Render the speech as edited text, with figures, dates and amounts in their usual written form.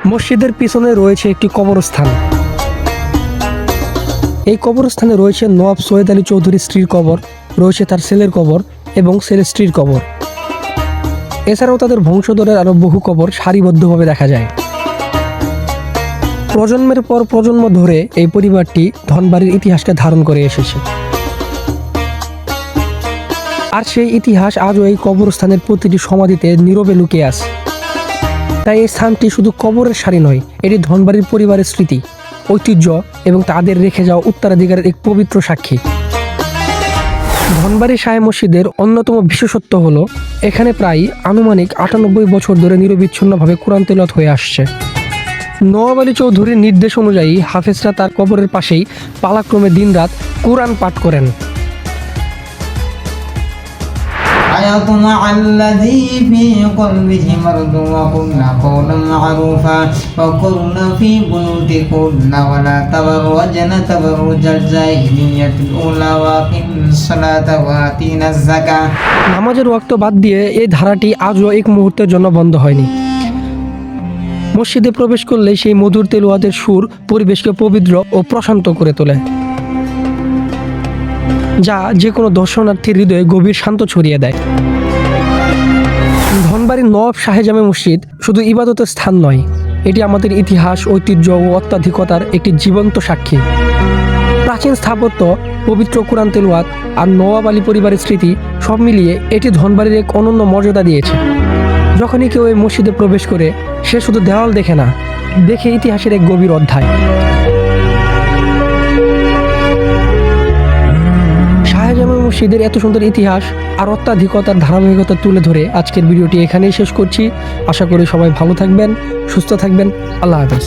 মসজিদের পিছনে রয়েছে একটি কবরস্থান। এই কবরস্থানে রয়েছে নওয়াব সৈয়দ আলী চৌধুরীর স্ত্রীর কবর, রয়েছে তার ছেলের কবর এবং ছেলের স্ত্রীর কবর। এছাড়াও তাদের বংশধরের আরও বহু কবর সারিবদ্ধভাবে দেখা যায়। প্রজন্মের পর প্রজন্ম ধরে এই পরিবারটি ধনবাড়ির ইতিহাসকে ধারণ করে এসেছে। আর সেই ইতিহাস আজও এই কবরস্থানের প্রতিটি সমাধিতে নীরবে লুকিয়ে আছে। তাই এই স্থানটি শুধু কবরের সারি নয়, এটি ধনবাড়ির পরিবারের স্মৃতি, ঐতিহ্য এবং তাদের রেখে যাওয়া উত্তরাধিকারের এক পবিত্র সাক্ষী। ধনবাড়ি শাহী মসজিদের অন্যতম বিশেষত্ব হলো এখানে প্রায় আনুমানিক ৯৮ বছর ধরে নিরবিচ্ছিন্নভাবে কোরআন তেলাওয়াত হয়ে আসছে। নওয়াব আলী চৌধুরীর নির্দেশ অনুযায়ী হাফেজরা তার কবরের পাশেই পালাক্রমে দিনরাত কোরআন পাঠ করেন। أيطمع الذي في قلبه مرض وقلن قولا معروفا وقرن في بيوتكن ولا تبرجن تبرج الجاهلية الأولى وأقمن الصلاة وآتينا الزكاة। নামাজের ওয়াক্ত বাদ দিয়ে এই ধারাটি আজও এক মুহূর্তের জন্য বন্ধ হয়নি। মসজিদে প্রবেশ করলে সেই মধুর তেলাওয়াতের সুর পরিবেশকে পবিত্র ও প্রশান্ত করে তোলে, যা যে কোনো দর্শনার্থীর হৃদয়ে গভীর শান্ত ছড়িয়ে দেয়। ধনবাড়ির নওয়াব শাহী জামে মসজিদ শুধু ইবাদতের স্থান নয়, এটি আমাদের ইতিহাস, ঐতিহ্য ও অত্যাধিকতার একটি জীবন্ত সাক্ষী। প্রাচীন স্থাপত্য, পবিত্র কোরআন তেলাওয়াত আর নওয়াব আলী পরিবারের স্মৃতি সব মিলিয়ে এটি ধনবাড়ির এক অনন্য মর্যাদা দিয়েছে। যখনই কেউ এই মসজিদে প্রবেশ করে, সে শুধু দেওয়াল দেখে না, দেখে ইতিহাসের এক গভীর অধ্যায়। শাহী জামে মসজিদের এত সুন্দর ইতিহাস আর অত্যাধিকতার ধারাবাহিকতা তুলে ধরে আজকের ভিডিওটি এখানেই শেষ করছি। আশা করি সবাই ভালো থাকবেন, সুস্থ থাকবেন। আল্লাহ হাফেজ।